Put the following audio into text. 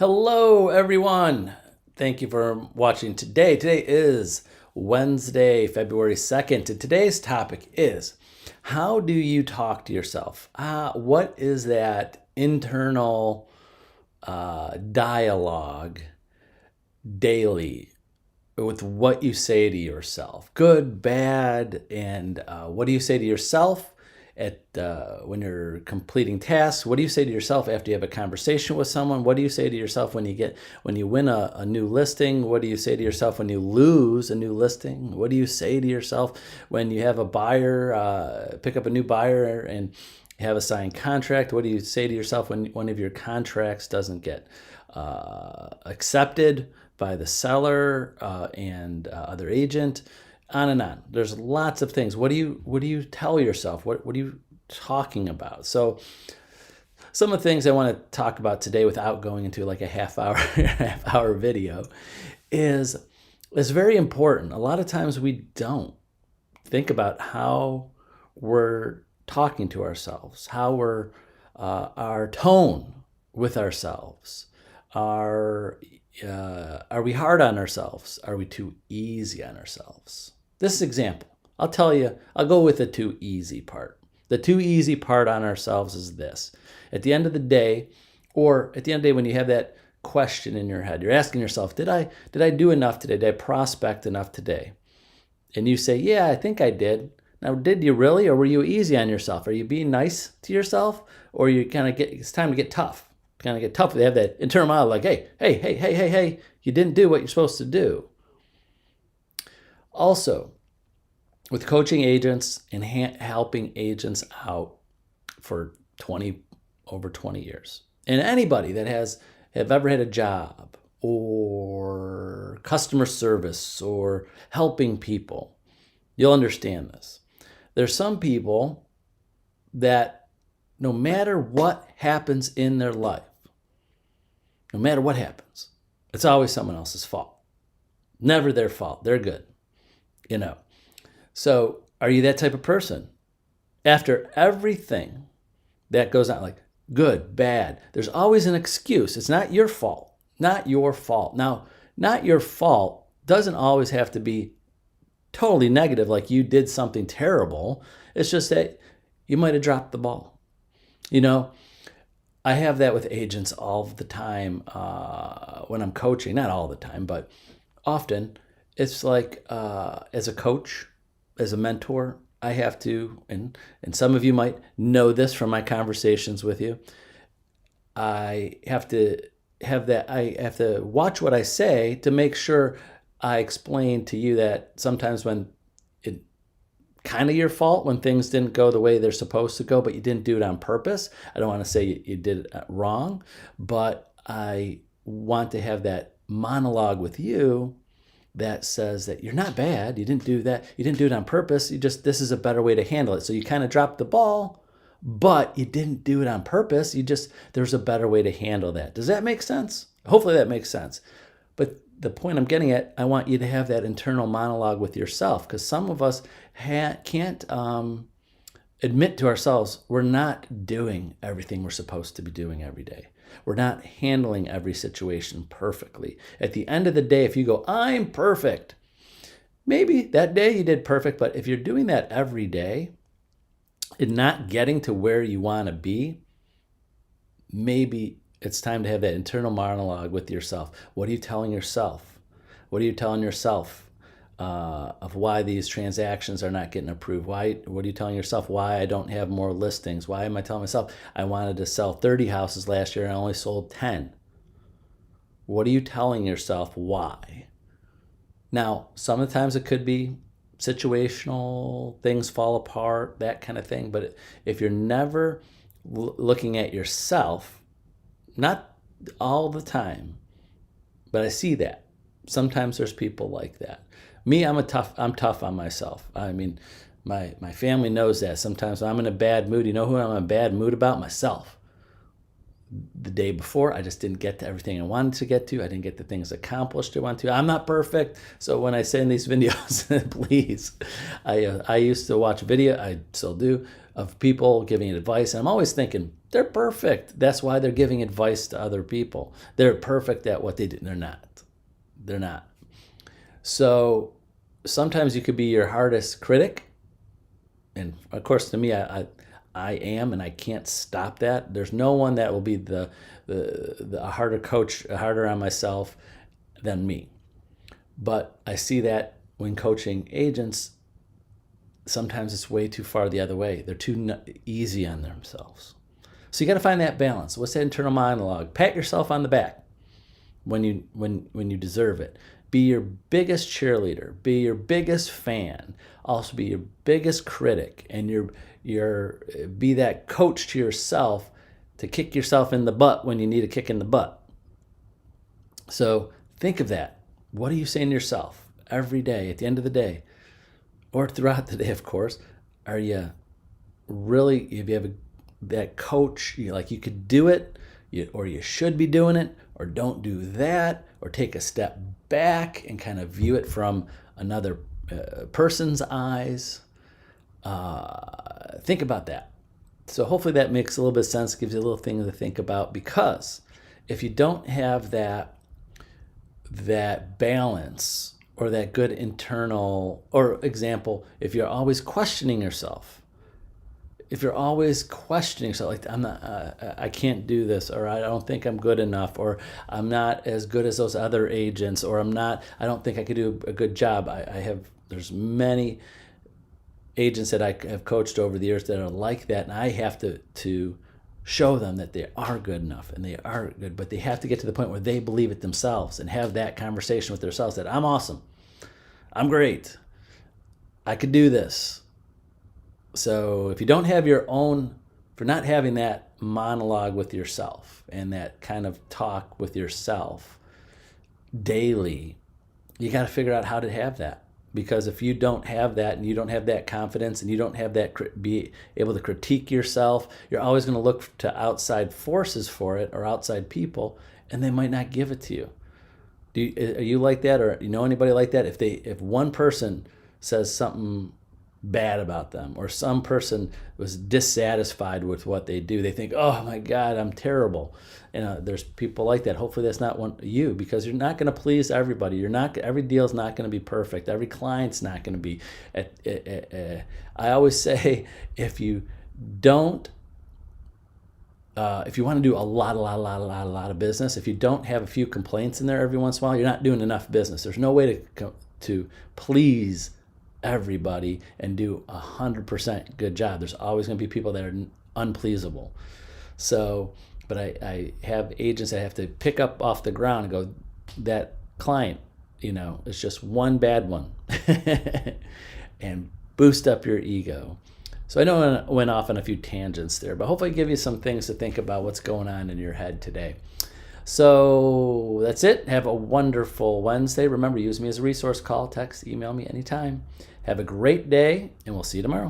Hello, everyone. Thank you for watching today. Today is Wednesday, February 2nd, and today's topic is how do you talk to yourself? What is that internal dialogue daily with what you say to yourself? Good, bad, and what do you say to yourself at when you're completing tasks? What do you say to yourself after you have a conversation with someone? What do you say to yourself when you win a new listing? What do you say to yourself when you lose a new listing? What do you say to yourself when you have a buyer pick up a new buyer and have a signed contract? What do you say to yourself when one of your contracts doesn't get accepted by the seller and other agent? On and on. There's lots of things. What do you tell yourself? What are you talking about? So some of the things I want to talk about today without going into like a half hour video is very important. A lot of times we don't think about how we're talking to ourselves, how we're our tone with ourselves. Are we hard on ourselves? Are we too easy on ourselves? This example, I'll tell you, I'll go with the too easy part. The too easy part on ourselves is this. At the end of the day, or at the end of the day when you have that question in your head, you're asking yourself, did I do enough today? Did I prospect enough today? And you say, yeah, I think I did. Now, did you really, or were you easy on yourself? Are you being nice to yourself, or you it's time to get tough? Kind of get tough. They have that internal monologue like, hey, you didn't do what you're supposed to do. Also, with coaching agents and helping agents out for over 20 years, and anybody that have ever had a job or customer service or helping people, you'll understand this. There's some people that no matter what happens in their life, no matter what happens, it's always someone else's fault. Never their fault. They're good. So are you that type of person? After everything that goes on, like good, bad, there's always an excuse. It's not your fault. Not your fault. Now, not your fault doesn't always have to be totally negative, like you did something terrible. It's just that you might have dropped the ball. I have that with agents all the time when I'm coaching. Not all the time, but often. It's like as a coach, as a mentor, I have to, and some of you might know this from my conversations with you, I have to watch what I say to make sure I explain to you that sometimes when it kind of your fault when things didn't go the way they're supposed to go, but you didn't do it on purpose. I don't want to say you did it wrong, but I want to have that monologue with you that says that you're not bad. You didn't do that. You didn't do it on purpose. This is a better way to handle it. So you kind of dropped the ball, but you didn't do it on purpose. There's a better way to handle that. Does that make sense? Hopefully that makes sense. But the point I'm getting at, I want you to have that internal monologue with yourself, because some of us can't admit to ourselves we're not doing everything we're supposed to be doing every day. We're not handling every situation perfectly. At the end of the day, if you go, I'm perfect, maybe that day you did perfect, but if you're doing that every day and not getting to where you want to be, maybe it's time to have that internal monologue with yourself. What are you telling yourself? What are you telling yourself of why these transactions are not getting approved? What are you telling yourself? Why I don't have more listings? Why am I telling myself I wanted to sell 30 houses last year and I only sold 10? What are you telling yourself why? Now, some of the times it could be situational, things fall apart, that kind of thing. But if you're never looking at yourself, not all the time, but I see that. Sometimes there's people like that. Me, I'm tough on myself. I mean, my family knows that. Sometimes when I'm in a bad mood, you know who I'm in a bad mood about? Myself. The day before, I just didn't get to everything I wanted to get to. I didn't get the things accomplished I wanted to. I'm not perfect. So when I say in these videos, please, I used to watch video, I still do, of people giving advice. And I'm always thinking, they're perfect. That's why they're giving advice to other people. They're perfect at what they do. They're not. They're not. So sometimes you could be your hardest critic. And of course, to me, I am, and I can't stop that. There's no one that will be the harder coach, harder on myself than me. But I see that when coaching agents, sometimes it's way too far the other way. They're too easy on themselves. So you got to find that balance. What's that internal monologue? Pat yourself on the back when you deserve it. Be your biggest cheerleader. Be your biggest fan. Also be your biggest critic, and be that coach to yourself to kick yourself in the butt when you need a kick in the butt. So think of that. What are you saying to yourself every day at the end of the day, or throughout the day, of course? Are you really, if you have that coach, like you could do it, or you should be doing it, or don't do that, or take a step back and kind of view it from another person's eyes? Think about that. So hopefully that makes a little bit of sense, gives you a little thing to think about, because if you don't have that balance or that good internal, or example, if you're always questioning yourself, like I can't do this, or I don't think I'm good enough, or I'm not as good as those other agents, or I don't think I could do a good job. There's many agents that I have coached over the years that are like that, and I have to show them that they are good enough, and they are good, but they have to get to the point where they believe it themselves and have that conversation with themselves that I'm awesome, I'm great, I could do this. So if you don't have for not having that monologue with yourself and that kind of talk with yourself daily, you got to figure out how to have that. Because if you don't have that, and you don't have that confidence, and you don't have that be able to critique yourself, you're always going to look to outside forces for it, or outside people, and they might not give it to you. Are you like that, or you know anybody like that? If one person says something bad about them, or some person was dissatisfied with what they do, they think, oh my God, I'm terrible. There's people like that. Hopefully that's not you, because you're not going to please everybody. Every deal's not going to be perfect. Every client's not going to be. I always say, if you want to do a lot of business, if you don't have a few complaints in there every once in a while, you're not doing enough business. There's no way to please everybody and do 100% good job. There's always going to be people that are unpleasable. So, but I have agents that have to pick up off the ground and go, that client, it's just one bad one, and boost up your ego. So I know I went off on a few tangents there, but hopefully I give you some things to think about what's going on in your head today. So that's it. Have a wonderful Wednesday. Remember, use me as a resource. Call, text, email me anytime. Have a great day, and we'll see you tomorrow.